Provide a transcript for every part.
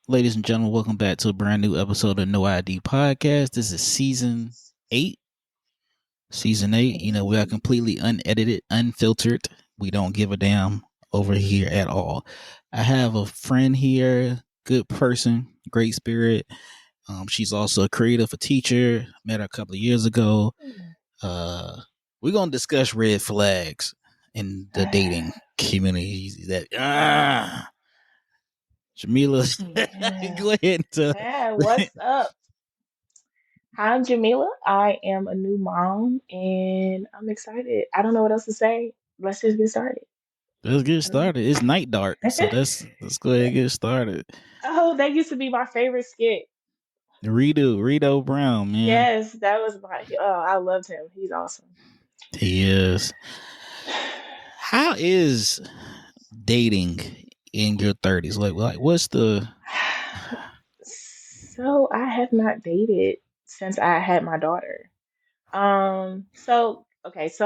Ladies and gentlemen, welcome back to a brand new episode of No ID Podcast. This is season 8. Season 8, we are completely unedited, unfiltered. We don't give a damn over here at all. I have a friend here, good person, great spirit. She's also a creative, a teacher. Met her a couple of years ago. We're going to discuss red flags in the dating community. Jamila, Yeah. go ahead and What's up? Hi, I'm Jamila. I am a new mom and I'm excited. I don't know what else to say. Let's just get started. let's get I don't know. started. It's night dark, so let's go ahead and get started. Oh, that used to be my favorite skit. Rito Brown, man, Yes, that was I loved him. He's awesome. he is. How is dating in your 30s? Like, what's the? So I have not dated since I had my daughter. So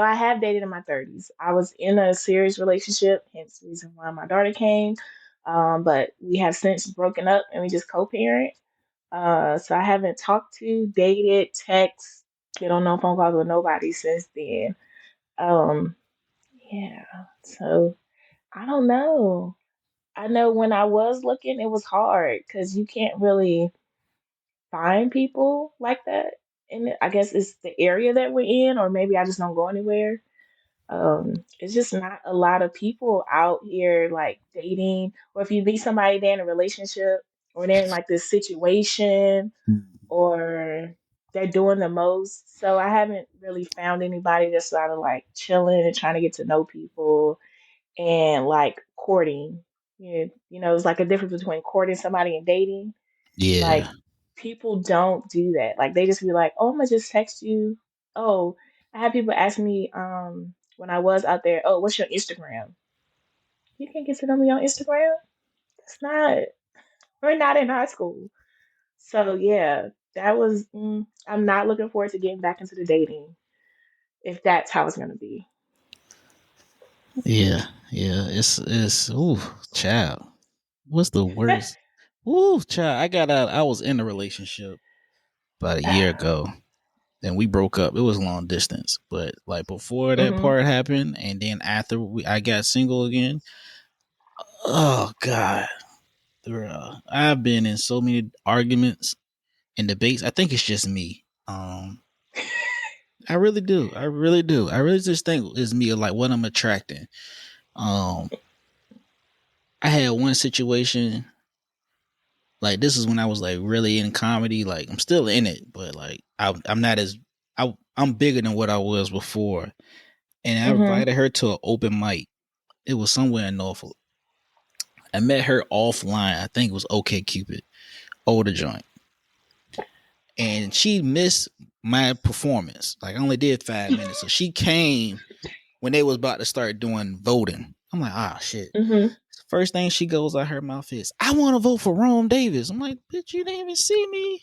I have dated in my 30s. I was in a serious relationship, hence the reason why my daughter came. But we have since broken up and we just co-parent. So I haven't talked to, dated, text, get on no phone calls with nobody since then. Um, yeah. So I don't know. I know when I was looking, it was hard because you can't really find people like that. And I guess it's the area that we're in, or maybe I just don't go anywhere. It's just not a lot of people out here like dating, or if you meet somebody they're in a relationship, or they're in like this situation, or they're doing the most. So I haven't really found anybody that's sort of like chilling and trying to get to know people and like courting. It's like a difference between courting somebody and dating. Yeah, Like people don't do that. Like they just be like, "Oh, I'm gonna just text you." Oh, I had people ask me when I was out there, "Oh, what's your Instagram?" You can't get to know me on Instagram. That's not. We're not in high school. So yeah, that was. I'm not looking forward to getting back into the dating if that's how it's gonna be. yeah. It's ooh, child. What's the worst? Ooh, child. I got out. I was in a relationship about a year ago. Then we broke up. It was long distance, but like before that Mhm. part happened, and then after I got single again. Oh God, I've been in so many arguments and debates. I think it's just me. I really do. I really do. I really just think it's me, like what I'm attracting. Um, I had one situation. Like this is when I was like really in comedy. Like I'm still in it, but like I'm not as I'm bigger than what I was before. And I Mhm. invited her to an open mic. It was somewhere in Norfolk. I met her offline. I think it was OK Cupid, older joint, and she missed my performance. Like I only did 5 minutes, so she came when they was about to start doing voting. I'm like, ah, shit. Mhm. First thing she goes out her mouth is, I want to vote for Rome Davis. I'm like, bitch, you didn't even see me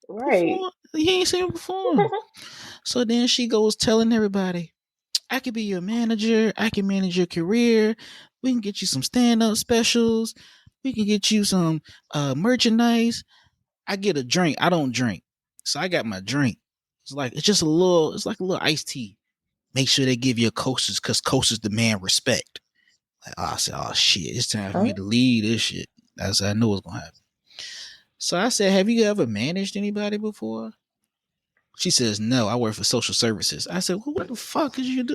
Right. perform. You ain't seen me perform. So then she goes telling everybody, I could be your manager. I can manage your career. We can get you some stand-up specials. We can get you some merchandise. I get a drink. I don't drink. So I got my drink. It's like a little iced tea. Make sure they give you a coasters because coasters demand respect. Like, I said, oh shit, it's time for me Huh? to lead this shit. I said, I know what's gonna happen. So I said, have you ever managed anybody before? She says, no, I work for social services. I said, well, what the fuck is you do?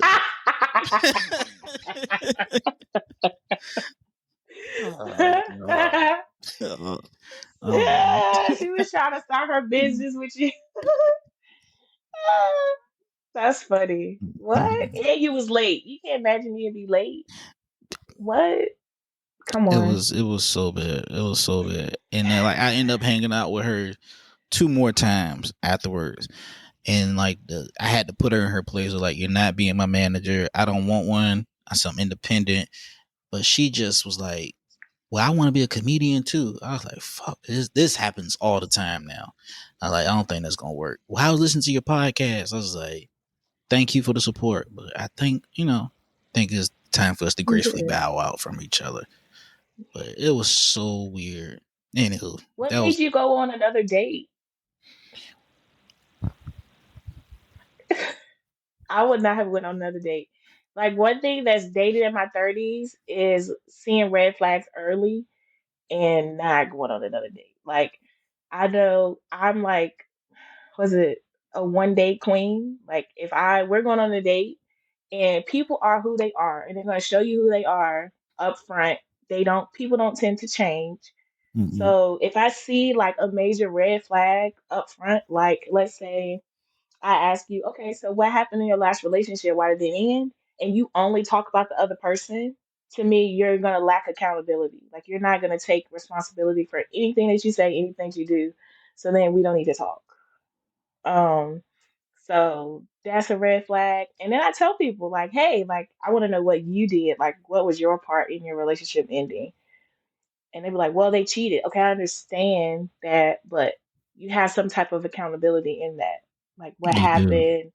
Oh, God. Oh. Yeah, she was trying to start her business with you. That's funny. What? And you was late. You can't imagine you'd be late. What? Come on. It was so bad. It was so bad. And then like I end up hanging out with her 2 more times afterwards. And like I had to put her in her place of like, you're not being my manager. I don't want one. I'm independent. But she just was like, well, I want to be a comedian too. I was like, fuck, this happens all the time now. I was like, I don't think that's gonna work. Well, I was listening to your podcast. I was like, thank you for the support, but I think think it's time for us to gracefully Yeah. bow out from each other. But it was so weird. Anywho, What that was made you go on another date? I would not have went on another date. Like one thing that's dated in my 30s is seeing red flags early and not going on another date. Like I know I'm like, was it a one date queen? Like if we're going on a date and people are who they are and they're gonna show you who they are up front. People don't tend to change. mm-mm. So if I see like a major red flag up front, like let's say I ask you, okay, so what happened in your last relationship? Why did it end? And you only talk about the other person. To me, you're gonna lack accountability. Like you're not gonna take responsibility for anything that you say, anything you do. So then we don't need to talk. Um, so that's a red flag. And then I tell people like, hey, like I want to know what you did. Like, what was your part in your relationship ending? And they be like, well, they cheated. Okay, I understand that, but you have some type of accountability in that. Like, what You do. happened?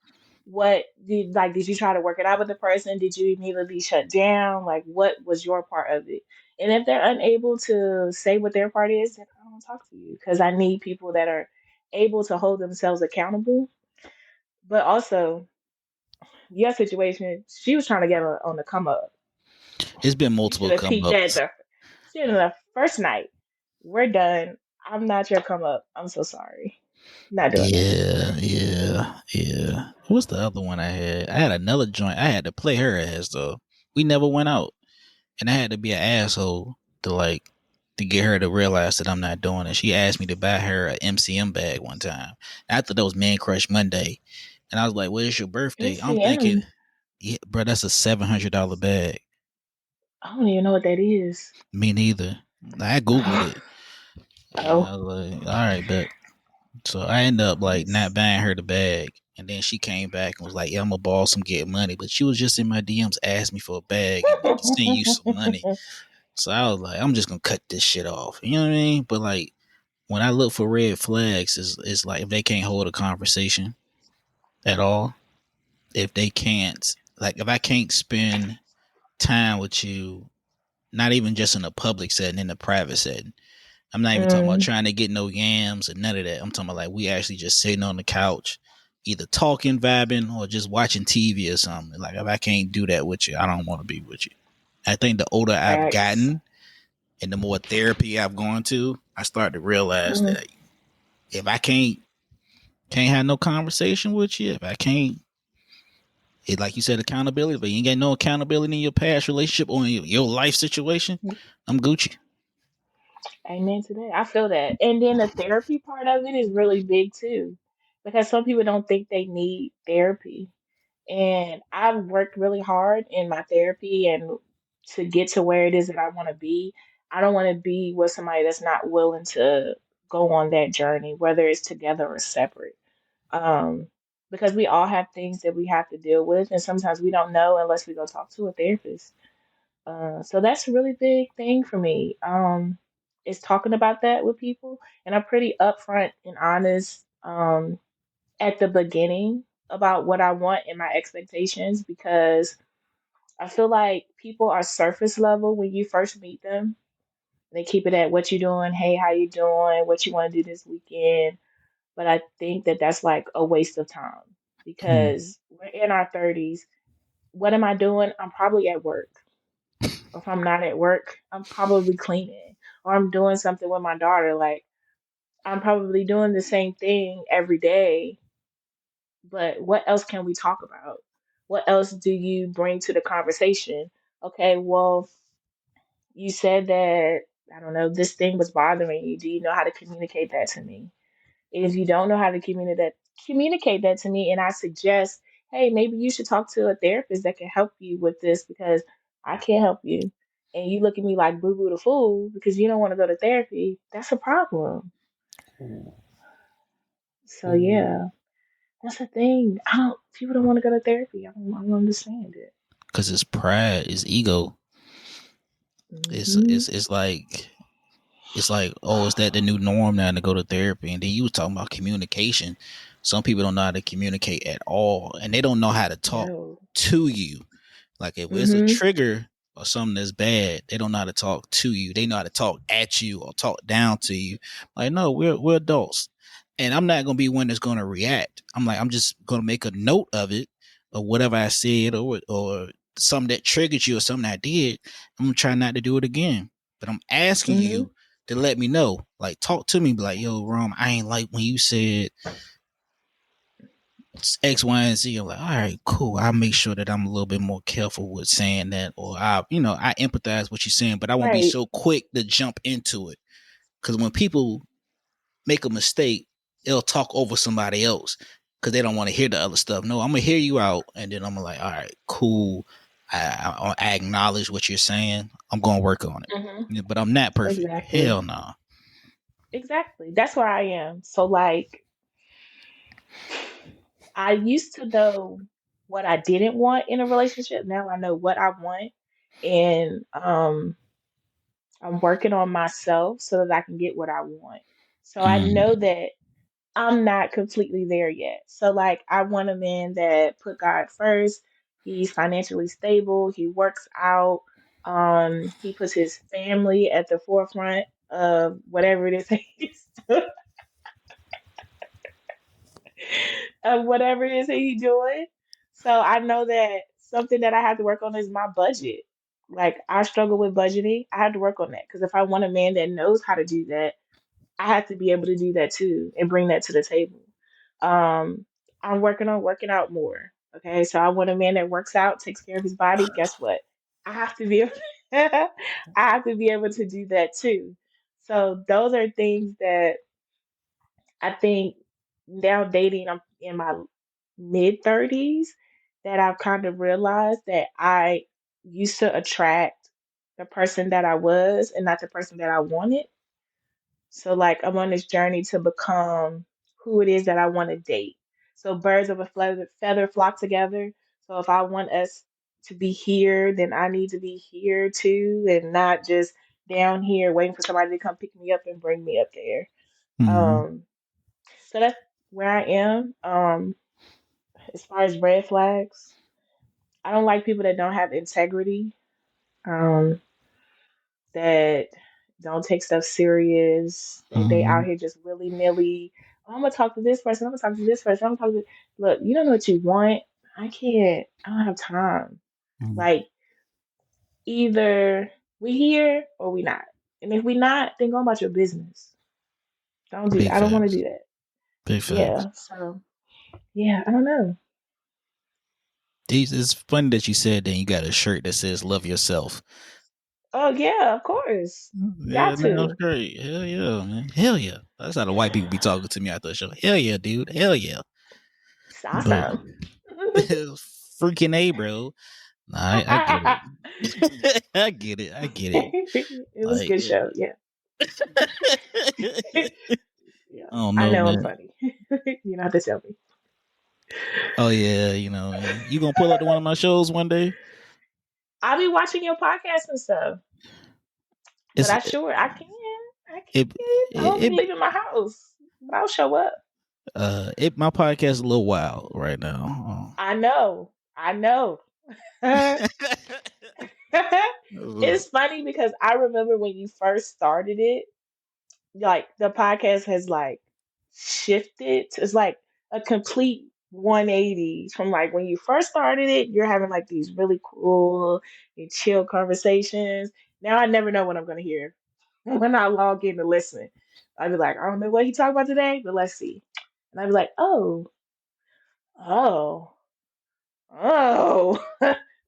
Did you try to work it out with the person? Did you immediately shut down? Like, what was your part of it? And if they're unable to say what their part is, then I don't want to talk to you because I need people that are able to hold themselves accountable. But also, your situation, she was trying to get on the come up. It's been You should multiple have come peeped at ups. the shit in the first night. We're done. I'm not your come up. I'm so sorry. Not doing that. Yeah, yeah, yeah. What's the other one I had? I had another joint. I had to play her ass though. We never went out, and I had to be an asshole to like to get her to realize that I'm not doing it. She asked me to buy her a MCM bag one time after those Man Crush Monday, and I was like, "When's your birthday?" I'm thinking, MCM. yeah, bro, that's a $700 bag. I don't even know what that is. Me neither. I googled it. And Oh, I was like, all right, but so I ended up like not it's buying her the bag. And then she came back and was like, yeah, I'm gonna boss some get money. But she was just in my DMs asking me for a bag and to send you some money. So I was like, I'm just gonna cut this shit off. You know what I mean? But like when I look for red flags, it's like if they can't hold a conversation at all, if they can't like if I can't spend time with you, not even just in a public setting, in a private setting. I'm not even talking about mm, trying to get no yams and none of that. I'm talking about like we actually just sitting on the couch, either talking, vibing, or just watching TV or something. Like if I can't do that with you, I don't want to be with you. I think the older I've facts. gotten and the more therapy I've gone to, I start to realize Mm, that if I can't have no conversation with you, if I can't, it like you said, accountability, but you ain't got no accountability in your past relationship or in your life situation, I'm Gucci. amen to that. I feel that. And then the therapy part of it is really big too, because some people don't think they need therapy. And I've worked really hard in my therapy and to get to where it is that I want to be. I don't want to be with somebody that's not willing to go on that journey, whether it's together or separate. Um, because we all have things that we have to deal with, and sometimes we don't know unless we go talk to a therapist. So that's a really big thing for me. Is talking about that with people, and I'm pretty upfront and honest. At the beginning about what I want and my expectations because I feel like people are surface level when you first meet them. They keep it at what you doing, hey, how you doing, what you want to do this weekend. But I think that that's like a waste of time Hmm. because we're in our 30s. What am I doing? I'm probably at work. Or if I'm not at work, I'm probably cleaning or I'm doing something with my daughter. Like I'm probably doing the same thing every day. But what else can we talk about? What else do you bring to the conversation? Okay, well, you said that, I don't know, this thing was bothering you. Do you know how to communicate that to me? If you don't know how to communicate that to me, and I suggest, hey, maybe you should talk to a therapist that can help you with this because I can't help you. And you look at me like boo boo the fool because you don't want to go to therapy, that's a problem. So, Ooh. yeah. That's the thing. People don't want to go to therapy. I don't understand it. Cause it's pride, it's ego. It's Hmm. it's it's like it's like, oh, is that the new norm now to go to therapy? And then you were talking about communication. Some people don't know how to communicate at all, and they don't know how to talk No. to you. Like if it's a Hmm. trigger, or something that's bad, they don't know how to talk to you. They know how to talk at you or talk down to you. Like, no, we're adults. And I'm not gonna be one that's gonna react. I'm like, I'm just gonna make a note of it, or whatever I said, or something that triggered you or something I did. I'm gonna try not to do it again. But I'm asking Mm-hmm. you to let me know. Like, talk to me, be like, yo, Rom, I ain't like when you said X, Y, and Z. I'm like, all right, cool. I'll make sure that I'm a little bit more careful with saying that, or I empathize with what you're saying, but I won't be Right. so quick to jump into it. Because when people make a mistake, they'll talk over somebody else because they don't want to hear the other stuff. No, I'm gonna hear you out, and then I'm gonna like, all right, cool. I acknowledge what you're saying. I'm gonna work on it, Mm-hmm. yeah, but I'm not perfect. Exactly. Hell no. Nah. Exactly. That's where I am. So like I used to know what I didn't want in a relationship. Now I know what I want. And I'm working on myself so that I can get what I want. So I know Mm, that I'm not completely there yet. So like I want a man that put God first. He's financially stable. He works out. He puts his family at the forefront of whatever it is he's of whatever it is that he's doing. So I know that something that I have to work on is my budget. Like I struggle with budgeting. I have to work on that because if I want a man that knows how to do that, I have to be able to do that too and bring that to the table. Um, I'm working on working out more. Okay, so I want a man that works out, takes care of his body. Guess what? I have to be able I have to be able to do that too. So those are things that I think now dating, I'm in my mid 30s, that I've kind of realized that I used to attract the person that I was and not the person that I wanted. So, like, I'm on this journey to become who it is that I want to date. So, birds of a feather flock together. So, if I want us to be here, then I need to be here too, and not just down here waiting for somebody to come pick me up and bring me up there. mm, Um, so that's where I am. As far as red flags, I don't like people that don't have integrity, um, that don't take stuff serious, that they out mm, here just willy nilly. Oh, I'm gonna talk to this person. I'm gonna talk to this person. I'm gonna talk to. Look, you don't know what you want. I can't. I don't have time. mm. Like either we here or we not. And if we not, then go about your business. Don't do that. Big I don't want to facts. do that. Big facts. Yeah. So yeah, I don't know. It's funny that you said that you got a shirt that says "Love Yourself." Oh yeah, of course. Yeah, Got man, that's to. great. Hell yeah, man. Hell yeah. That's how the white people be talking to me after the show. Hell yeah, dude. Hell yeah. It's But awesome. freaking A, bro. Nah, I get it. I get it. I get it. It was a Like, good show. Yeah. I Yeah. don't I know, know I'm man. funny. You don't have to tell me. Oh yeah, you gonna pull up to one of my shows one day? I'll be watching your podcast and stuff, but It's I can. I it can. I won't be it leaving my house, but I'll show up. my podcast is a little wild right now. I know. I know. It's funny because I remember when you first started it, like the podcast has like shifted. It's like a complete 180 from like when you first started it, you're having like these really cool and chill conversations. Now I never know what I'm gonna hear when I log in to listen. I'd be like, I don't know what he talked about today, but let's see. And I'd be like, oh, oh.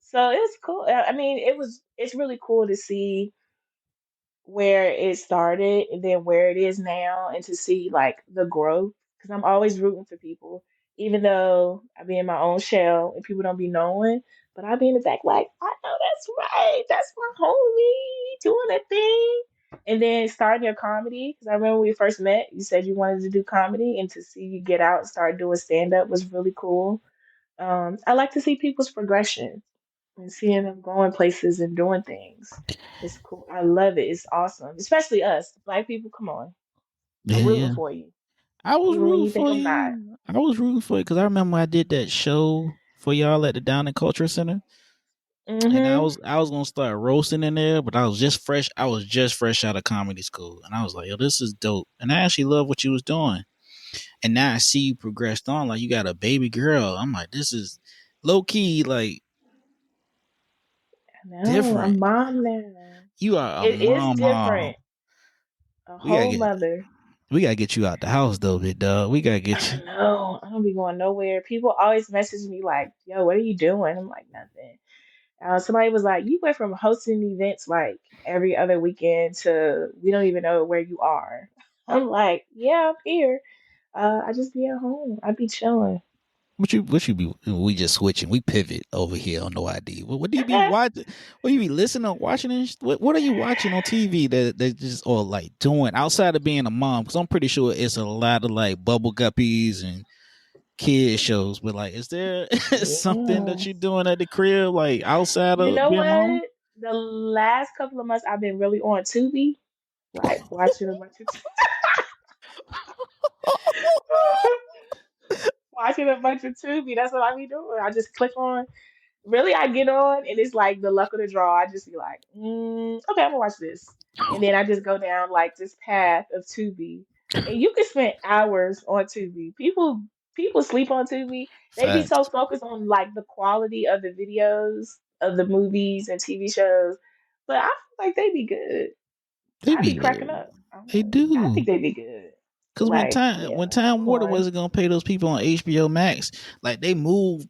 So it's cool. I mean, it's really cool to see where it started and then where it is now and to see like the growth because I'm always rooting for people even though I be in my own shell and people don't be knowing, but I be in the back like I know that's right, that's my homie doing that thing. And then starting your comedy because I remember when we first met you said you wanted to do comedy and to see you get out and start doing stand up was really cool. I like to see people's progression and seeing them going places and doing things. It's cool. I love it. It's awesome. Especially us, black people. Come on. I'm Yeah, rooting yeah. for you. I was Even when rooting you think for I'm not. you. I was rooting for you because I remember I did that show for y'all at the Down and Culture Center. And I Mhm. was I was gonna start roasting in there, but I was just fresh. I was just fresh out of comedy school, and I was like, "Yo, this is dope." And I actually love what you was doing. And now I see you progressed on. Like you got a baby girl. I'm like, this is low key, like No, different. I'm mom now. You are a It is mom. different. A We gotta whole get mother. we gotta get you out the house though, big dog. We gotta get I you. know. I don't be going nowhere. People always message me like, "Yo, what are you doing?" I'm like, "Nothing." Somebody was like, "You went from hosting events like every other weekend to we don't even know where you are." I'm like, "Yeah, I'm here. I just be at home. I be chilling." What you be? We just switching. We pivot over here on no ID. What do you be watching? What do you be listening or watching? What are you watching on TV that just or like doing outside of being a mom? Because I'm pretty sure it's a lot of like bubble guppies and kid shows. But like, is there something that Yeah. you're doing at the crib like outside You of know being a mom? what? The last couple of months I've been really on Tubi, like watching a bunch of watching a bunch of Tubi. That's what I be doing. I just click on. Really, I get on and it's like the luck of the draw. I just be like, okay, I'm gonna watch this, and then I just go down like this path of Tubi, and you can spend hours on Tubi. People sleep on Tubi. They be so Facts. focused on like the quality of the videos of the movies and TV shows, but I feel like they be good. They I be be cracking up. they I think do. they be good. Cause Like, yeah, when Time I'm Warner on. wasn't gonna pay those people on HBO Max, like they moved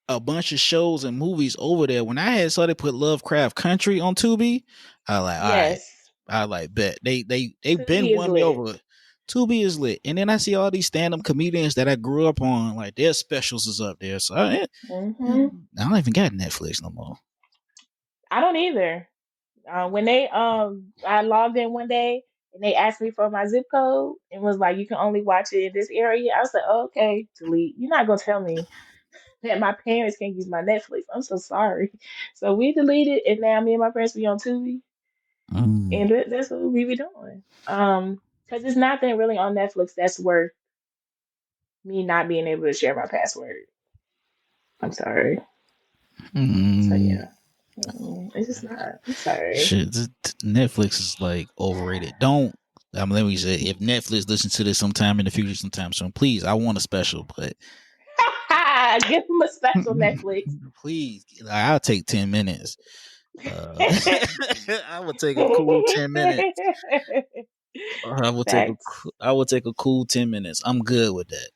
a bunch of shows and movies over there. When I had saw they put Lovecraft Country on Tubi, I was like, all right. Yes, I like bet they been Tubi is won me lit. over. Tubi is lit, and then I see all these stand up comedians that I grew up on, like their specials is up there. So Hmm. I don't even got Netflix no more. I don't either. When they I logged in one day and they asked me for my zip code and was like, you can only watch it in this area. I was like, oh, okay, delete. You're not gonna tell me that my parents can't use my Netflix. I'm so sorry. So we deleted, and now me and my parents be on Tubi, Mm. and that's what we be doing. Because it's nothing really on Netflix that's worth me not being able to share my password. I'm sorry. So Mm. yeah, it's just not. I'm sorry. Shit, Netflix is like overrated. Don't. Let me say, if Netflix listens to this sometime in the future, sometime soon, please, I want a special, but Give them a special Netflix. please, like, I'll take 10 minutes. I would take a cool 10 minutes. I would take Facts. I would take a cool 10 minutes. I'm good with that,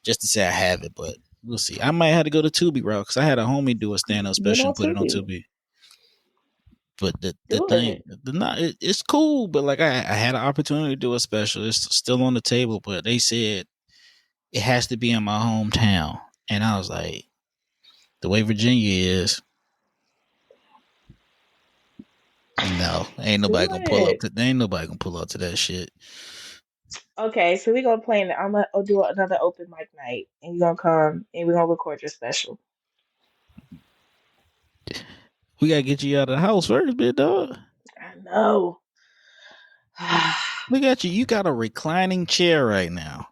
just to say I have it. But we'll see. I might have to go to Tubi route because I had a homie do a stand up Get special on and put it on Tubi. Tubi. But the Do thing, it. it's cool. But like I had an opportunity to do a special. It's still on the table, but they said it has to be in my hometown, and I was like, the way Virginia is, no, ain't nobody Do gonna pull up it. to. Ain't nobody gonna pull up to that shit. Okay, so we're gonna plan. I'm gonna do another open mic night, and you're gonna come, and we're gonna record your special. We gotta get you out of the house first, big dog. I know. Look at you. You got a reclining chair right now.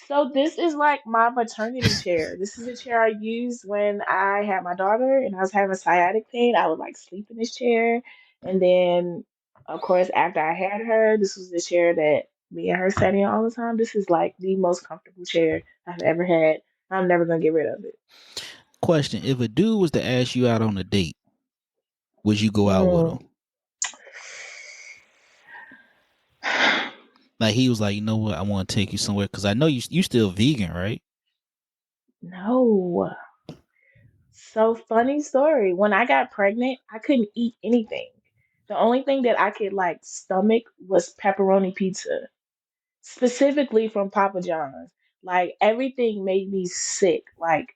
So this is like my maternity chair. This is the chair I used when I had my daughter and I was having sciatic pain. I would like sleep in this chair. And then of course after I had her, this was the chair that me and her sat in all the time. This is like the most comfortable chair I've ever had. I'm never gonna get rid of it. Question: if a dude was to ask you out on a date, would you go out with him? Mm. Like he was like, you know what, I want to take you somewhere because I know you still vegan, right? No. So funny story. When I got pregnant, I couldn't eat anything. The only thing that I could like stomach was pepperoni pizza, specifically from Papa John's. Like everything made me sick. Like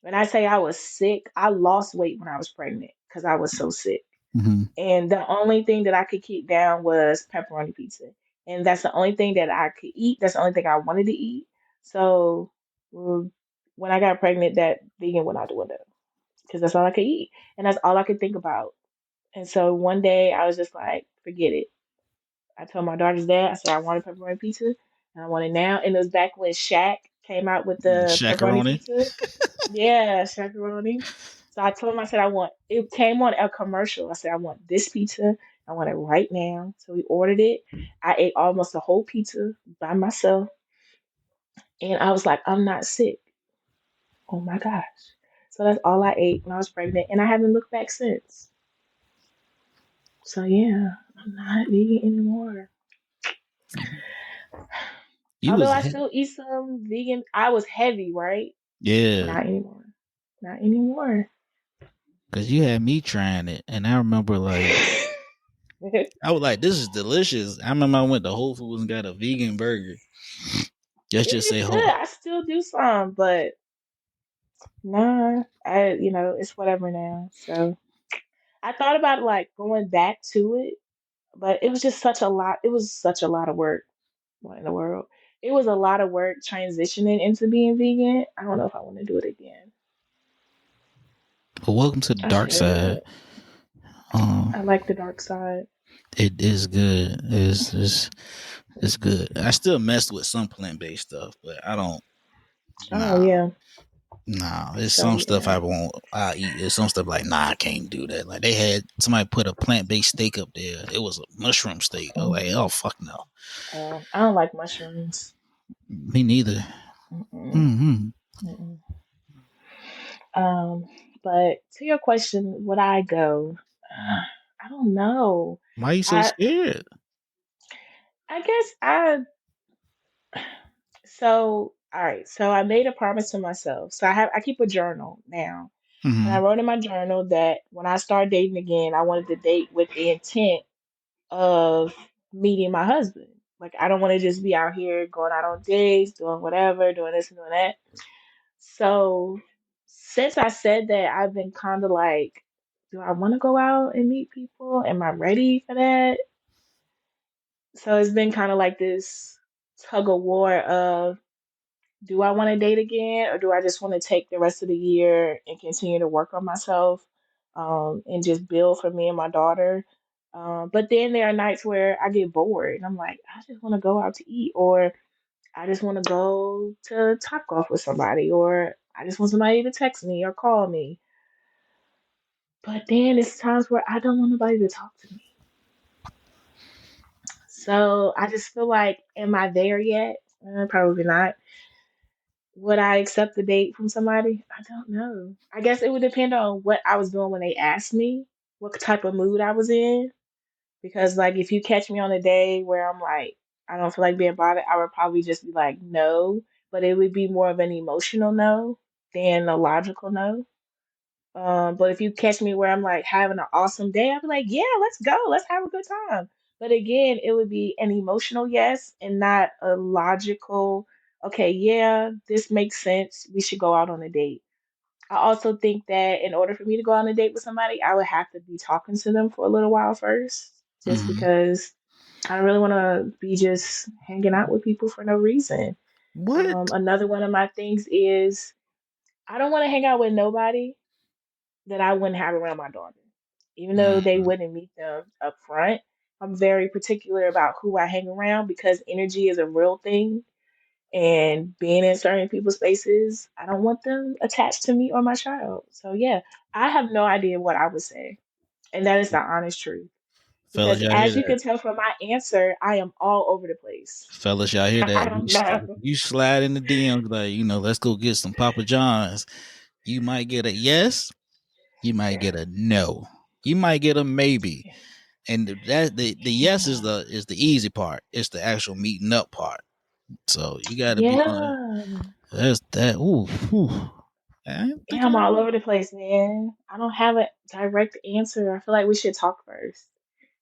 when I say I was sick, I lost weight when I was pregnant because I was so sick. Mm-hmm. And the only thing that I could keep down was pepperoni pizza. And that's the only thing that I could eat. That's the only thing I wanted to eat. So when I got pregnant, that vegan went out the window because that's all I could eat. And that's all I could think about. And so one day I was just like, forget it. I told my daughter's dad, I said I wanted pepperoni pizza and I want it now. And it was back when Shaq came out with the pepperoni Chacaroni. pizza. Yeah, shakaroni. So I told him, I said, I want, it came on a commercial. I said, I want this pizza. I want it right now. So we ordered it. I ate almost a whole pizza by myself. And I was like, I'm not sick. Oh my gosh. So that's all I ate when I was pregnant. And I haven't looked back since. So yeah, I'm not vegan anymore. You Although was I still eat some vegan, I was heavy, right? yeah, Not anymore. Not anymore. because you had me trying it, and I remember like I was like, "This is delicious." I remember I went to Whole Foods and got a vegan burger. Let's just say It's whole. good. I still do some, but nah, it's whatever now. So I thought about like going back to it, but it was just such a lot. It was such a lot of work. What in the world? It was a lot of work transitioning into being vegan. I don't know if I want to do it again. But welcome to the I dark side. should. Um, I like the dark side. it is good. It's good. I still mess with some plant based stuff, but I don't. Oh Nah, yeah. nah. It's So some stuff I yeah. won't. I eat. It's some stuff like nah. I can't do that. Like they had somebody put a plant based steak up there. It was a mushroom steak. I was like, oh fuck no. I don't like mushrooms. Me neither. Mm-mm, Mm-hmm. mm-mm. Um, but to your question, would I go? I don't know. Why you so I scared? I guess all right. So I made a promise to myself. So I keep a journal now. And I Mm-hmm. wrote in my journal that when I start dating again, I wanted to date with the intent of meeting my husband. Like I don't want to just be out here going out on dates, doing whatever, doing this and doing that. So since I said that, I've been kind of like, do I want to go out and meet people? Am I ready for that? So it's been kind of like this tug of war of, do I want to date again, or do I just want to take the rest of the year and continue to work on myself, and just build for me and my daughter? But then there are nights where I get bored and I'm like, I just want to go out to eat, or I just want to go to Top Golf with somebody, or I just want somebody to text me or call me. But then it's times where I don't want nobody to talk to me. So I just feel like, am I there yet? Probably not. Would I accept the date from somebody? I don't know. I guess it would depend on what I was doing when they asked me, what type of mood I was in. Because, like, if you catch me on a day where I'm like, I don't feel like being bothered, I would probably just be like, no. But it would be more of an emotional no than a logical no. But if you catch me where I'm like having an awesome day, I'd be like, yeah, let's go. Let's have a good time. But again, it would be an emotional yes and not a logical, okay, yeah, this makes sense. We should go out on a date. I also think that in order for me to go on a date with somebody, I would have to be talking to them for a little while first, just Mm-hmm. because I don't really want to be just hanging out with people for no reason. What? Another one of my things is I don't want to hang out with nobody that I wouldn't have around my daughter. Even though they Mm-hmm. wouldn't meet them up front, I'm very particular about who I hang around because energy is a real thing. And being in certain people's spaces, I don't want them attached to me or my child. So, yeah, I have no idea what I would say. And that is the honest truth. Fellas, Because y'all hear as you that? can tell from my answer, I am all over the place. Fellas, y'all hear I that? don't know. You slide in the DMs like, let's go get some Papa John's. You might get a yes. You might Yeah. get a no. You might get a maybe. And the yes is Yeah. the easy part. It's the actual meeting up part. So you got to be on. Yeah. That's that. Ooh, ooh. I didn't think Yeah, I'm I. all over the place, man. I don't have a direct answer. I feel like we should talk first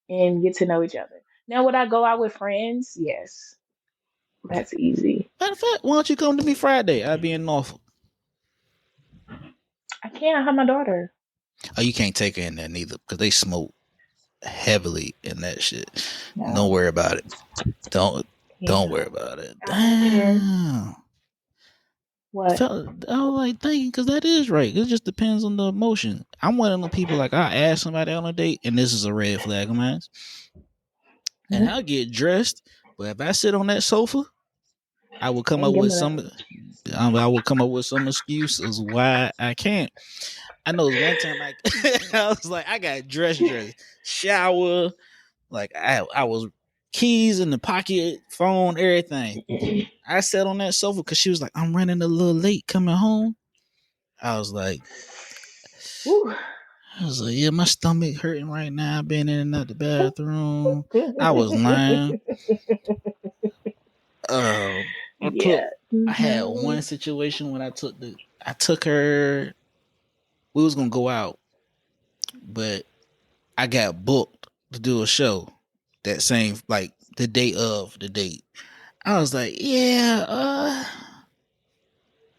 and get to know each other. Now, would I go out with friends? Yes, that's easy. Matter of fact, why don't you come to me Friday? I'll be in Norfolk. I can't have my daughter. Oh, you can't take her in there neither because they smoke heavily in that shit. Don't No, worry about it. Don't yeah, don't worry about it. I understand. Damn. What? I was like thinking because that is right. It just depends on the emotion. I'm one of the people like I ask somebody on a date and this is a red flag of mine, and Mhm. I'll get dressed. But if I sit on that sofa I will come Can't up give with me that some. one. I will come up with some excuses why I can't. I know one time I was like, I got dress, shower, like I was keys in the pocket, phone, everything. I sat on that sofa because she was like, I'm running a little late coming home. I was like, Whew. yeah, my stomach hurting right now. I've been in and out the bathroom. I was lying. Uh, I took. Yeah. I had Hmm. one situation when I took her. We was gonna go out, but I got booked to do a show that same like the day of the date. I was like, yeah,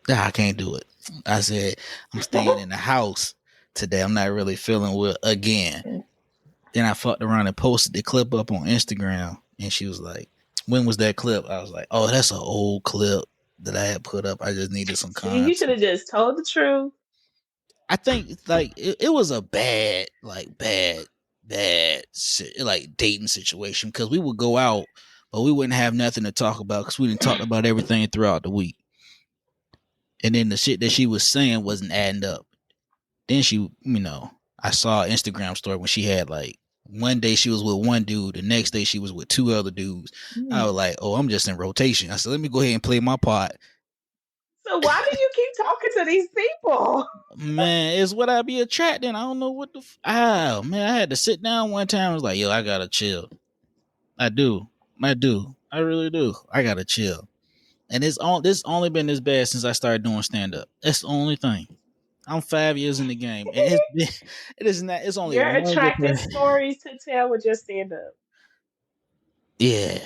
nah, I can't do it. I said, I'm staying in the house today. I'm not really feeling well again. Then I fucked around and posted the clip up on Instagram, and she was like, when was that clip? I was like, oh, that's an old clip that I had put up. I just needed some See, you should content. have just told the truth. I think like it was a bad like dating situation because we would go out, but we wouldn't have nothing to talk about because we didn't talk about everything throughout the week. And then the shit that she was saying wasn't adding up. Then she, I saw an Instagram story when she had like one day she was with one dude, the next day she was with two other dudes. I was Mm. like, oh, I'm just in rotation. I said, let me go ahead and play my part. So why do you keep talking to these people? Man, it's what I be attracting. I don't know what oh man, I had to sit down one time. I was like, yo, I gotta chill. I do. I do. I really do. I gotta chill. And this only been this bad since I started doing stand up. That's the only thing. I'm 5 years in the game, and it's been, it is not. It's only You're one good attracting person. stories to tell with your stand up. Yeah,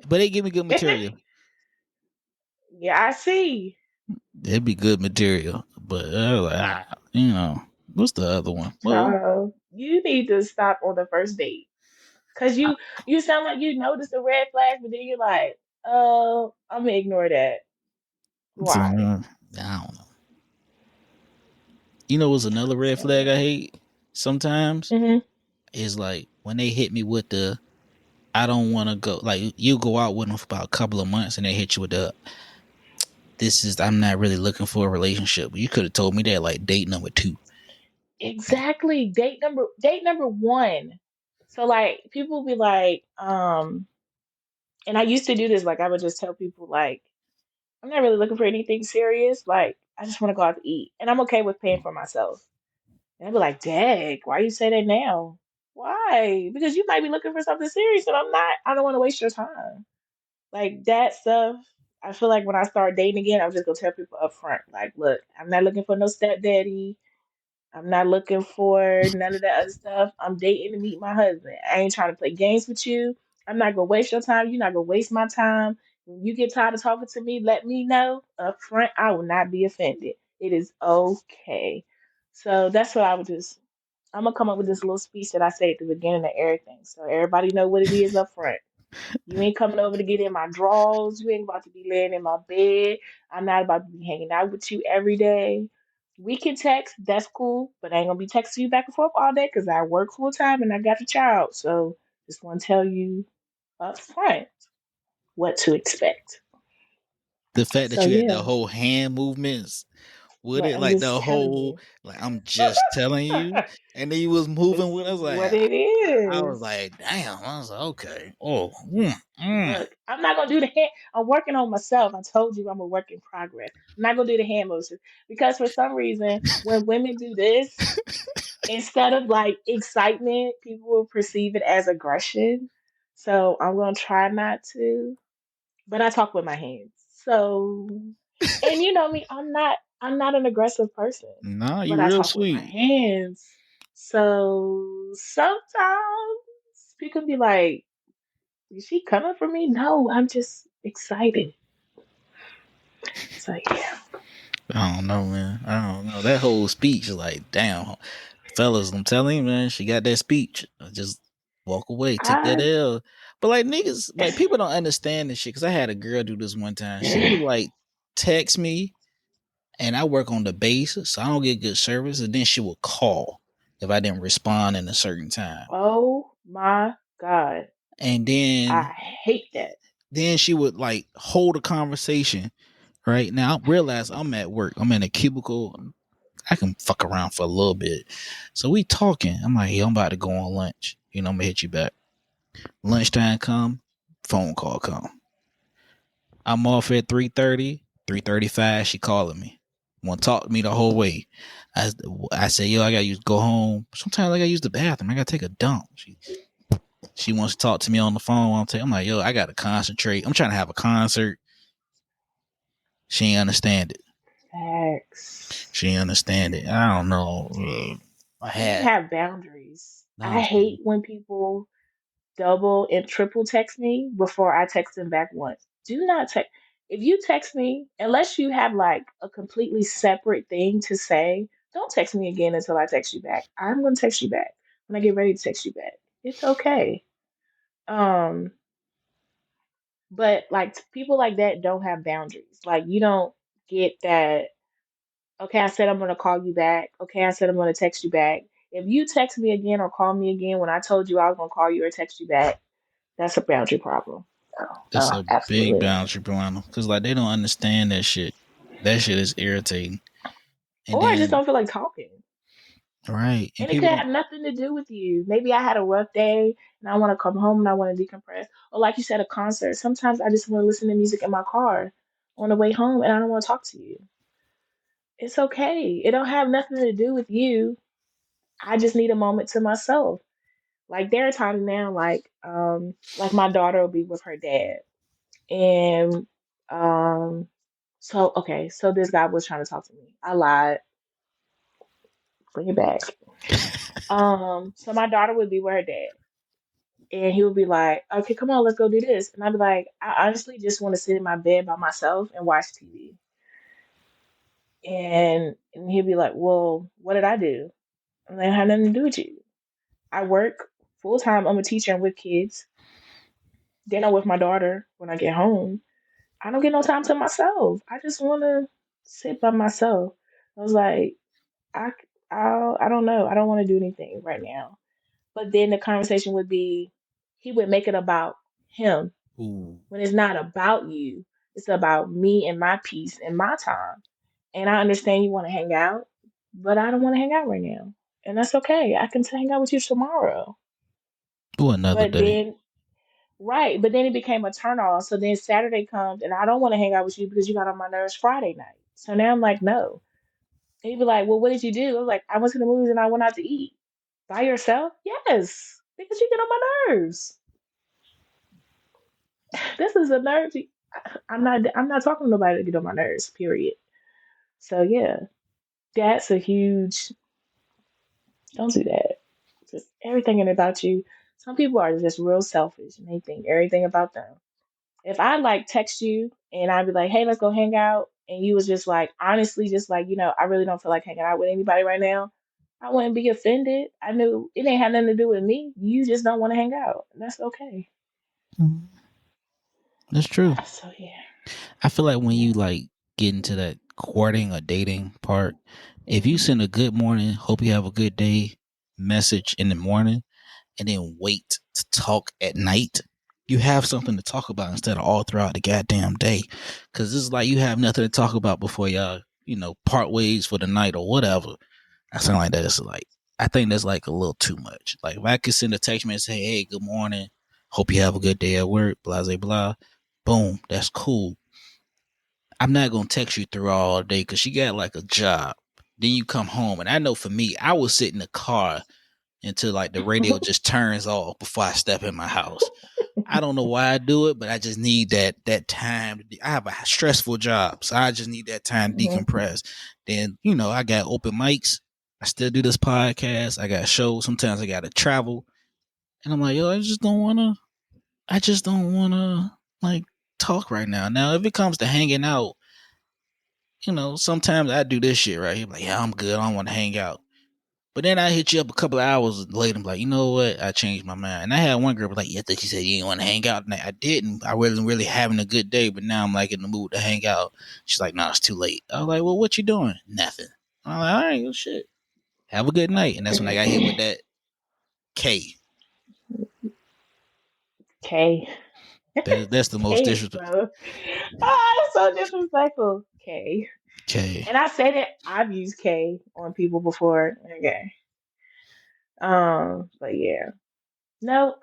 but they give me good material. Yeah, I see. It'd be good material, but what's the other one? Well, Child, you need to stop on the first date. Cause you sound like you noticed the red flag, but then you're like, I'm gonna ignore that. Why? I don't know. You know what's another red So flag I yeah. hate sometimes Hmm. is like when they hit me with the I don't want to go. Like you go out with them for about a couple of months and they hit you with the this is I'm not really looking for a relationship. You could have told me that like date number two. Exactly. Date number one. So like people be like, and I used to do this, like I would just tell people like, I'm not really looking for anything serious. Like I just want to go out to eat. And I'm okay with paying for myself. And I'd be like, Dag, why you say that now? Why? Because you might be looking for something serious and I'm not. I don't want to waste your time. Like that stuff. I feel like when I start dating again, I'm just gonna tell people up front, like, look, I'm not looking for no stepdaddy. I'm not looking for none of that other stuff. I'm dating to meet my husband. I ain't trying to play games with you. I'm not gonna waste your time. You're not gonna waste my time. When you get tired of talking to me, let me know up front. I will not be offended. It is okay. So that's what I would just. I'm gonna come up with this little speech that I say at the beginning of everything, so everybody know what it is up front. You ain't coming over to get in my drawers. You ain't about to be laying in my bed. I'm not about to be hanging out with you every day. We can text, that's cool, but I ain't gonna be texting you back and forth all day because I work full time and I got a child. So just want to tell you up front what to expect. The fact that So you had the yeah, whole hand movements with like it, I'm like the just telling whole you, like I'm just telling you, and then you was this moving with us is like what it I was is. like, damn. I was like, okay. Oh, Look, I'm not gonna do the hand. I'm working on myself. I told you I'm a work in progress. I'm not gonna do the hand motions because for some reason, when women do this, instead of like excitement, people will perceive it as aggression. So I'm gonna try not to, but I talk with my hands. So, and you know me, I'm not an aggressive person, nah, you but I real talk with my sweet. hands. So sometimes people can be like, is she coming for me? No, I'm just excited. So yeah. I don't know, man. I don't know. That whole speech is like, damn, fellas. I'm telling you, man. She got that speech. Just walk away, take that I L. But like niggas, like people don't understand this shit. Cause I had a girl do this one time. She would like text me, and I work on the base, so I don't get good service. And then she would call if I didn't respond in a certain time. oh my God. And I then hate that. Then she would like hold a conversation. Right now, I realize I'm at work. I'm in a cubicle. I can fuck around for a little bit. So we talking. I'm like, yo, I'm about to go on lunch. I'm gonna hit you back. Lunchtime come, phone call come. I'm off at 3:30, 3:35. She calling me. Want to talk to me the whole way. I, I say, yo, I gotta go home. Sometimes I gotta use the bathroom. I gotta take a dump. She wants to talk to me on the phone. I'm like, yo, I gotta concentrate. I'm trying to have a concert. She ain't understand it. Facts. She ain't understand it. I don't know. I You need to had have boundaries. I boundaries. hate when people double and triple text me before I text them back once. Do not text. If you text me, unless you have like a completely separate thing to say, don't text me again until I text you back. I'm going to text you back when I get ready to text you back. It's okay. Um, but like people like that don't have boundaries. Like you don't get that. Okay, I said I'm going to call you back. Okay, I said I'm going to text you back. If you text me again or call me again when I told you I was going to call you or text you back, that's a boundary problem. Oh, That's a big absolutely not. boundary, Brianna, because like they don't understand that shit. That shit is irritating. And Or I just then don't feel like talking. right, and And it people could don't. have nothing to do with you. Maybe I had a rough day and I want to come home and I want to decompress. Or like you said, a concert. Sometimes I just want to listen to music in my car on the way home and I don't want to talk to you. It's okay. It don't have nothing to do with you. I just need a moment to myself. Like there are times now, like my daughter will be with her dad, and um, so okay, so this guy was trying to talk to me. I lied. Bring it back. So my daughter would be with her dad, and he would be like, "Okay, come on, let's go do this," and I'd be like, "I honestly just want to sit in my bed by myself and watch TV," and he'd be like, "Well, what did I do?" And that had nothing to do with you. I work full time. I'm a teacher and with kids. Then I'm with my daughter when I get home. I don't get no time to myself. I just want to sit by myself. I was like, I, I don't know. I don't want to do anything right now. But then the conversation would be, he would make it about him Ooh, when it's not about you. It's about me and my peace and my time. And I understand you want to hang out, but I don't want to hang out right now. And that's okay. I can hang out with you tomorrow. ooh, another But day. then Right, but then it became a turn off. So then Saturday comes and I don't want to hang out with you because you got on my nerves Friday night. So now I'm like, no. And he'd be like, well, what did you do? I was like, I went to the movies and I went out to eat. By yourself? Yes, because you get on my nerves. This is a nerve. I'm not talking to nobody to get on my nerves, period. So yeah, that's a huge don't do that. Just everything about you. Some people are just real selfish and they think everything about them. If I like text you and I'd be like, hey, let's go hang out, and you was just like, honestly, just like, I really don't feel like hanging out with anybody right now, I wouldn't be offended. I knew it ain't had nothing to do with me. You just don't want to hang out. And that's okay. Mhm. That's true. So yeah. I feel like when you Yeah. like get into that courting or dating part, if you Hmm. send a good morning, hope you have a good day message in the morning, and then wait to talk at night, you have something to talk about instead of all throughout the goddamn day. Cause this is like you have nothing to talk about before y'all, part ways for the night or whatever. I sound like that. It's like I think that's like a little too much. Like if I could send a text message, say, "Hey, good morning. Hope you have a good day at work." Blah blah blah. Boom. That's cool. I'm not gonna text you through all day because she got like a job. Then you come home, and I know for me, I will sit in the car until like the radio just turns off before I step in my house. I don't know why I do it, but I just need that time. I have a stressful job, so I just need that time to Hmm. decompress. Then I got open mics. I still do this podcast. I got shows. Sometimes I got to travel, and I'm like, yo, I just don't wanna. I just don't wanna like talk right now. Now, if it comes to hanging out, sometimes I do this shit right here. Like, yeah, I'm good. I don't want to hang out. But then I hit you up a couple of hours later. I'm like, you know what? I changed my mind. And I had one girl be like, yeah, I think she said you didn't want to hang out. And I didn't. I wasn't really having a good day. But now I'm like in the mood to hang out. She's like, no, it's too late. I was like, well, what you doing? Nothing. I'm like, all right, well, shit. Have a good night. And that's when I got hit with that K. Okay. That's the most K, disrespectful. bro. Oh, so disrespectful. K. Okay, And I said it. I've used K on people before. Okay. But yeah. No.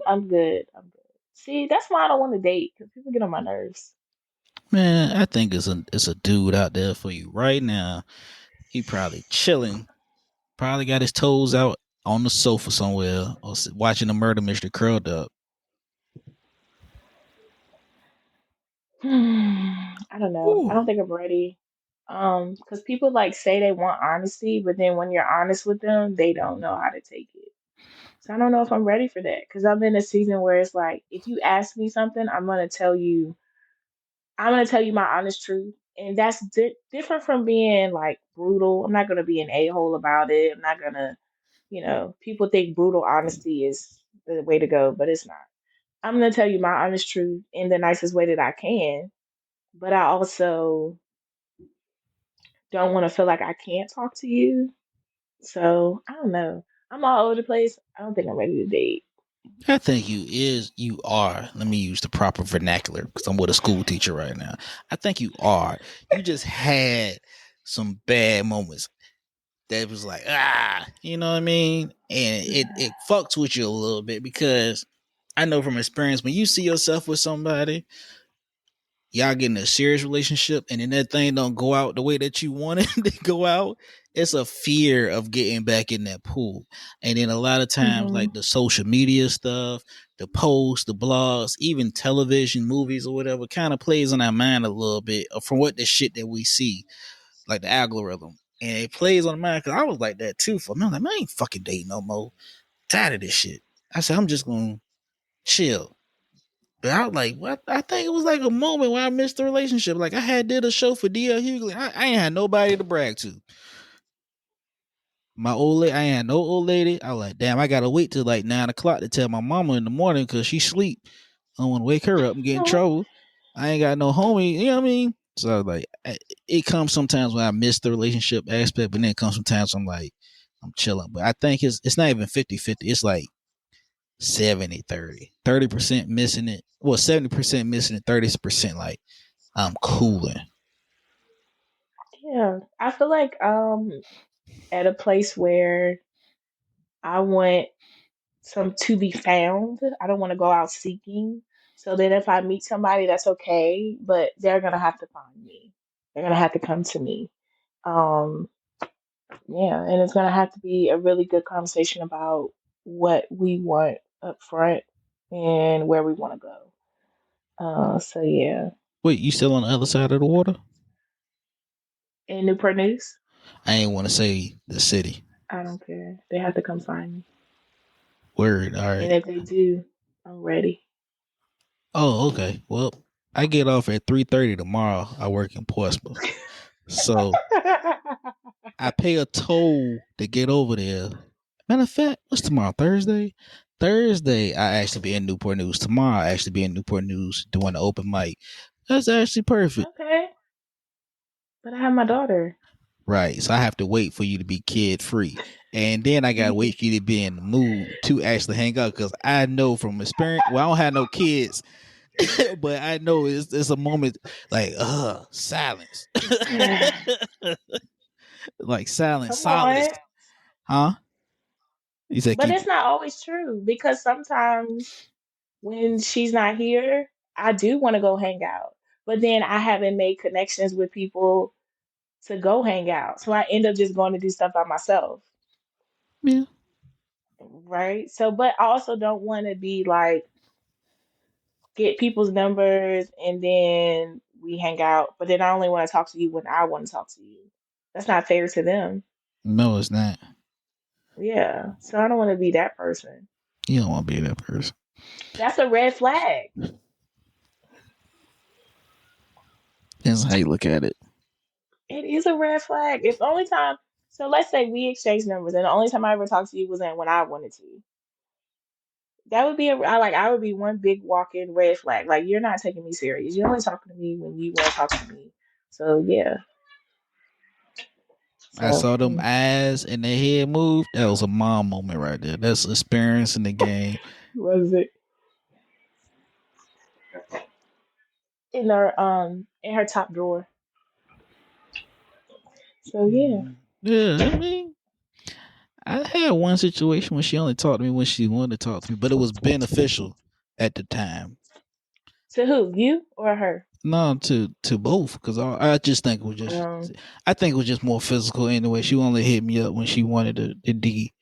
I'm good. I'm good. See, that's why I don't want to date because people get on my nerves. man. I think it's a dude out there for you right now. He probably chilling. Probably got his toes out on the sofa somewhere or watching a murder mystery curled up. I don't know. I Ooh. don't think I'm ready. Because people like say they want honesty, but then when you're honest with them, they don't know how to take it. So I don't know if I'm ready for that. Because I'm in a season where it's like, if you ask me something, I'm gonna tell you. I'm gonna tell you my honest truth, and that's different from being like brutal. I'm not gonna be an a hole about it. I'm not gonna, people think brutal honesty is the way to go, but it's not. I'm gonna tell you my honest truth in the nicest way that I can, but I also don't want to feel like I can't talk to you. So I don't know. I'm all over the place. I don't think I'm ready to date. I think you are. Let me use the proper vernacular because I'm with a school teacher right now. I think you are. You just had some bad moments that was like you know what I mean, and it fucks with you a little bit because I know from experience when you see yourself with somebody, y'all get in a serious relationship, and then that thing don't go out the way that you want it to go out. It's a fear of getting back in that pool. And then a lot of times, Hmm. like the social media stuff, the posts, the blogs, even television, movies, or whatever, kind of plays on our mind a little bit from what the shit that we see, like the algorithm. And it plays on the mind because I was like that too for a minute. Like, man, I ain't fucking dating no more. Tired of this shit. I said, I'm just going to chill. But I was like, what? I think it was like a moment where I missed the relationship. Like I had did a show for DL Hughley. I ain't had nobody to brag to. My old lady, I ain't had no old lady. I was like, damn, I gotta wait till like 9 o'clock to tell my mama in the morning because she sleep. I don't want to wake her up and get in trouble. I ain't got no homie. You know what I mean? So I was like, it comes sometimes when I miss the relationship aspect, but then it comes sometimes I'm like, I'm chilling. But I think it's not even 50-50. It's like 70-30. 30% missing it. Well, 70% missing it, 30% like I'm cooling. Yeah, I feel like at a place where I want some to be found. I don't want to go out seeking. So then if I meet somebody, that's okay, but they're gonna have to find me. They're gonna have to come to me. Um, yeah, and it's gonna have to be a really good conversation about what we want up front and where we want to go. So yeah, Wait, you still on the other side of the water? in Newport News, I ain't want to say the city. I don't care. They have to come find me, Word. All and right. if they do, I'm ready. Oh, okay. Well, I get off at 3:30 tomorrow. I work in Portsmouth, so I pay a toll to get over there. Matter of fact, what's tomorrow? Thursday. Thursday, I actually be in Newport News. Tomorrow, I actually be in Newport News doing the open mic. That's actually perfect. Okay, but I have my daughter. Right. So I have to wait for you to be kid free. And then I gotta wait for you to be in the mood to actually hang out. Cause I know from experience, well, I don't have no kids, but I know it's a moment like silence. Like silence, Come solace. on. Huh? He said But keep it's not always true because sometimes when she's not here, I do want to go hang out. But then I haven't made connections with people to go hang out. So I end up just going to do stuff by myself. yeah. Right. So, but I also don't want to be like, get people's numbers and then we hang out. But then I only want to talk to you when I want to talk to you. That's not fair to them. No, it's not. Yeah. So I don't want to be that person. You don't want to be that person. That's a red flag. That's how you look at it. It is a red flag. If the only time, so let's say we exchange numbers, and the only time I ever talked to you was when I wanted to. That would be I would be one big walking red flag. Like you're not taking me serious. You're only talking to me when you want to talk to me. So yeah. I So saw them eyes and their head move. That was a mom moment right there. That's experience in the game. was it? in her top drawer. So yeah. Yeah, I mean, I had one situation where she only talked to me when she wanted to talk to me, but it was beneficial at the time. To who? You or her? No, to both, because I just think it was just, Um, I think it was just more physical anyway. She only hit me up when she wanted the D,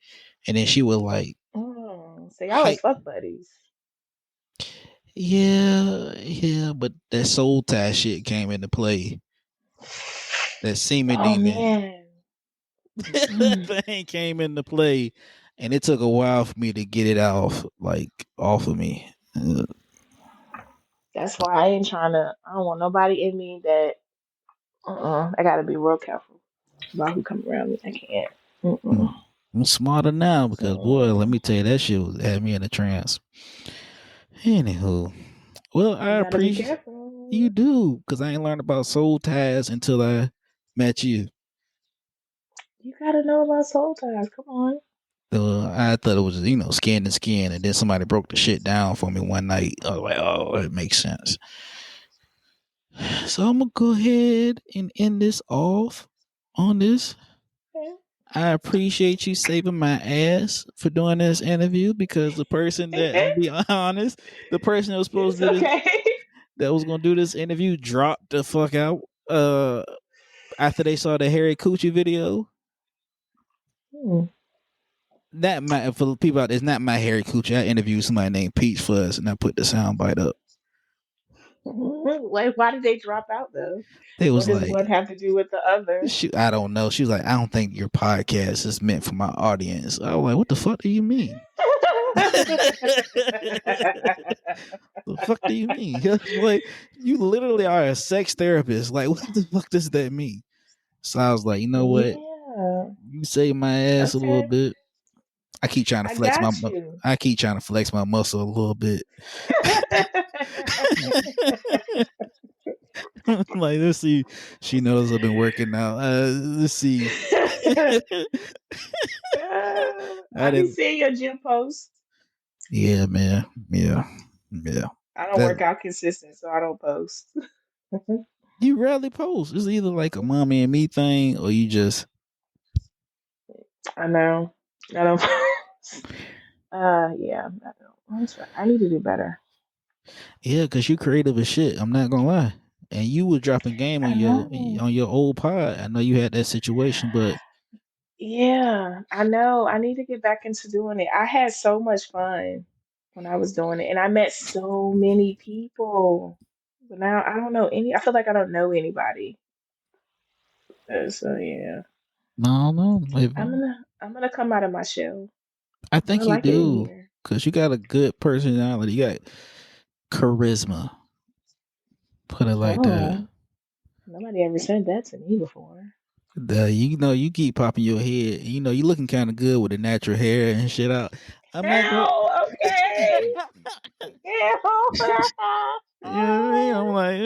and then she was like, so y'all was "Hype, fuck buddies. yeah, yeah," but that soul tie shit came into play. That semen Oh demon man. Mm-mm. thing came into play, and it took a while for me to get it off of me. That's why I ain't trying to. I don't want nobody in me that. I gotta be real careful about who come around me. I can't. Mm-mm. I'm smarter now because boy, let So me tell you, that shit had me in a trance. Anywho, well, I you gotta be appreciate you careful. do because I ain't learned about soul ties until I met you. You gotta know about soul ties. Come on. I thought it was skin to skin, and then somebody broke the shit down for me one night. I was like, oh, it makes sense. So I'm gonna go ahead and end this off on this. I appreciate you saving my ass for doing this interview because the person that, I'm be honest, the person that was supposed It's to do this, okay. that was gonna do this interview, dropped the fuck out. After they saw the Harry Coochie video. Hmm. That my for the people out there, it's not my Harry Coochie. I interviewed somebody named Peach Fuzz, and I put the soundbite up. Like, why did they drop out though? They What was does one like, have to do with the other? shoot, I don't know. She was like, I don't think your podcast is meant for my audience. I was like, what the fuck do you mean? The fuck do you mean? Like, you literally are a sex therapist. Like, what the fuck does that mean? So I was like, you know what? Yeah. You save my ass a little Okay. bit. I keep trying to I flex my got you. I keep trying to flex my muscle a little bit. Like, let's see. She knows I've been working out. Let's see. I I be didn't. seeing your gym posts. Yeah, man. Yeah, yeah. I don't That work out consistent, so I don't post. you rarely post. It's either like a mommy and me thing, or you just I know. I don't. Yeah. I don't. I need to do better. yeah, because you creative as shit. I'm not gonna lie. And you were dropping game I know. on your old pod. I know you had that situation, but Yeah, I know. I need to get back into doing it. I had so much fun when I was doing it, and I met so many people. But now I don't know any. I feel like I don't know anybody. So yeah, no, no. I'm gonna come out of my shell. I I think you like it in do here. because you got a good personality. You got charisma. Put it like that. Oh, nobody ever said that to me before. You keep popping your head. You looking kind of good with the natural hair and shit out. I'm not going. Ew, okay. Ew. You know what I mean? I'm like,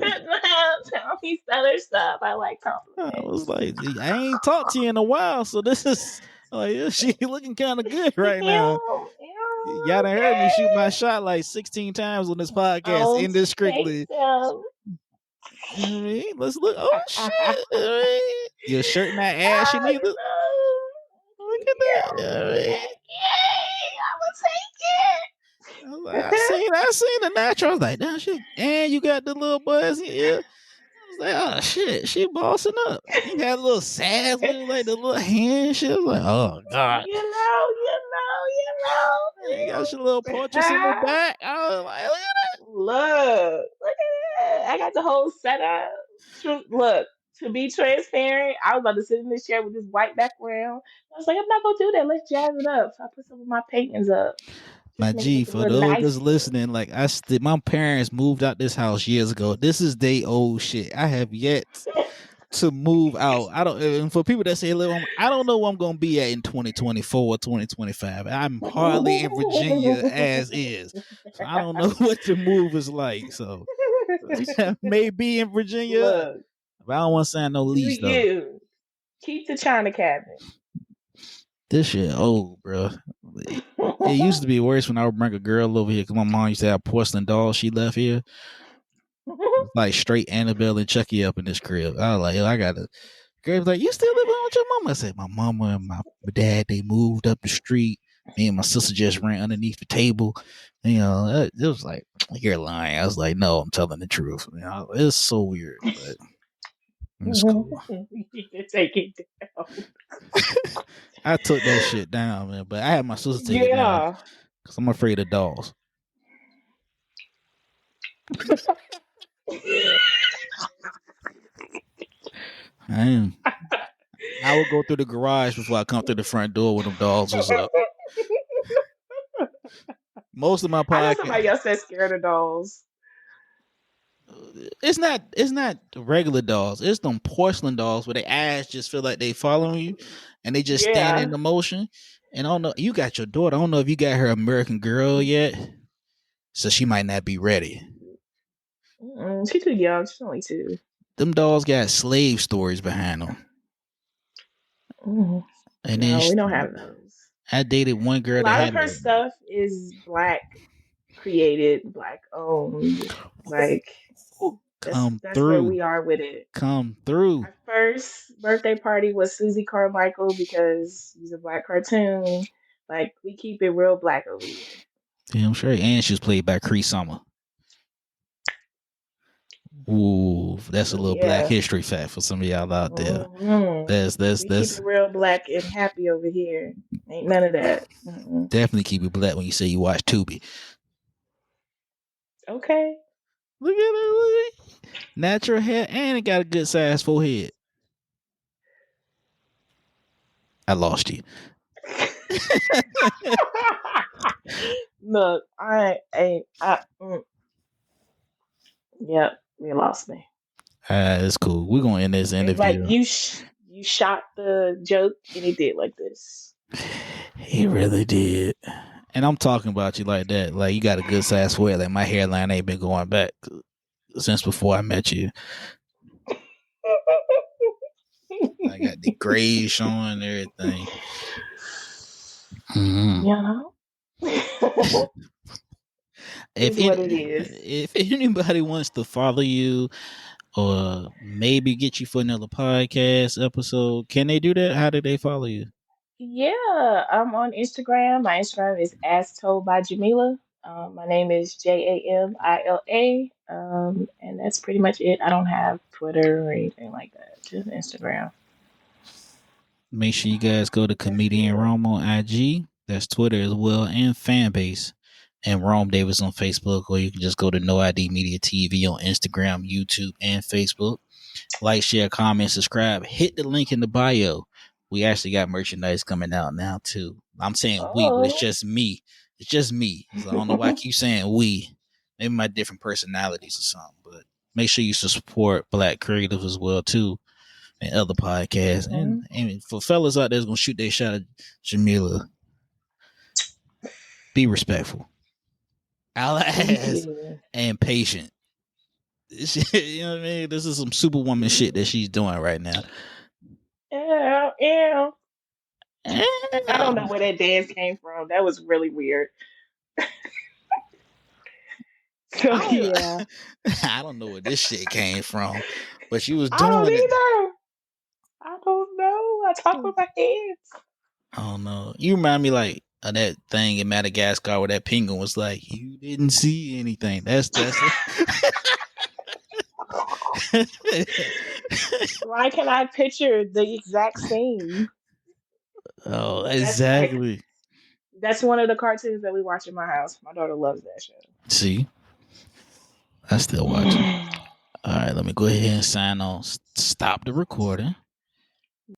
Don't tell me other stuff. I like I was compliments. like, I ain't talked to you in a while, so this is like, she looking kind of good right now. Ew, ew, Y'all done heard me shoot my okay. shot like 16 times on this podcast Don't indiscreetly. taste them. You know what I mean? Let's look. Oh shit! Your shirt not ashy Oh, neither. Look at that. You know what I mean? yay, I will I was like, take it. I seen the natural. I was like, damn shit. And you got the little buzz here. I was like, oh shit, she bossing up. You had a little sass with it, like the little hand shit. I was like, oh god. You got your little portraits in the back. I was like, look at Look at that. I got the whole setup. Look, to be transparent, I was about to sit in this chair with this white background. I was like, I'm not gonna do that. Let's jazz it up. So I put some of my paintings up. my Just make it G, look a for little those that's nicer. listening, like my parents moved out this house years ago. This is they old shit. I have yet to move out. I don't. And for people that say live home, I don't know where I'm gonna be at in 2024 or 2025. I'm hardly in Virginia as is, so I don't know what the move is like. So maybe in Virginia, Look, but I don't want to sign no do lease though. you keep the china cabinet? This shit old, bro. It used to be worse when I would bring a girl over here because my mom used to have porcelain dolls she left here. like straight Annabelle and Chucky up in this crib. I was like, yo, I gotta. Girl's like, you still living with your mama? I said, my mama and my dad, they moved up the street. Me and my sister just ran underneath the table. You know, it was like, you're lying. I was like, no, I'm telling the truth. You know, it's so weird, but it's cool. You need to take it down. I took that shit down, man, but I had my sister take it down Yeah. because I'm afraid of dolls. I am. I would go through the garage before I come through the front door when them dolls was up. Most of my I know podcast, somebody else that's scared of dolls. it's not regular dolls. It's them porcelain dolls where their eyes just feel like they following you, and they just stand in Yeah. the motion. And I don't know, you got your daughter. I don't know if you got her American Girl yet, so she might not be ready. She's too young. She's only 2. Them dolls got slave stories behind them. And then No, we don't have those. I dated one A girl that lot of had her a. stuff is black created, black owned. Like Come that's where through, we are with it. come through. Our first birthday party was Susie Carmichael because he's a black cartoon. Like we keep it real black over here. Damn straight. And she was played by Cree Summer. Ooh, that's a So little Black yeah. History fact for some of y'all out there. Mm-hmm. We keep That's it real black and happy over here. Ain't none of that. Mm-mm. definitely keep it black when you say you watch Tubi. Okay. Look at it, natural hair, and it got a good sized forehead. I lost you. Look, yep, you lost me. It's cool. We're gonna end this It's like interview. you shot the joke and it did like this. He really did. And I'm talking about you like that. Like you got a good sized forehead. Like my hairline ain't been going back since before I met you. I got the gray showing and everything. Mm-hmm. You know? If anybody wants to follow you or maybe get you for another podcast episode, can they do that? How do they follow you? Yeah, I'm on Instagram. My Instagram is Astold by Jamila. My name is Jamila. And that's pretty much it. I don't have Twitter or anything like that. Just Instagram. Make sure you guys go to Comedian Rome on IG. That's Twitter as well, and Fanbase. And Rome Davis on Facebook, or you can just go to No ID Media TV on Instagram, YouTube, and Facebook. Like, share, comment, subscribe. Hit the link in the bio. We actually got merchandise coming out now too. I'm saying we, but it's just me. It's just me. So I don't know why I keep saying we. Maybe my different personalities or something. But make sure you support Black creatives as well too, and other podcasts. And for fellas out there that's gonna shoot their shot at Jamila, be respectful, and patient. You know what I mean? This is some superwoman shit that she's doing right now. Yeah. I don't know where that dance came from. That was really weird. So yeah. I don't know where this shit came from, but she was doing I don't it. either. I don't know. I talk with my hands. I don't know. You remind me like of that thing in Madagascar where that penguin was like, "You didn't see anything." That's. Why can I picture the exact scene? Oh, exactly. That's one of the cartoons that we watch in my house. My daughter loves that show. See, I still watch it. All right, let me go ahead and sign on. Stop the recording.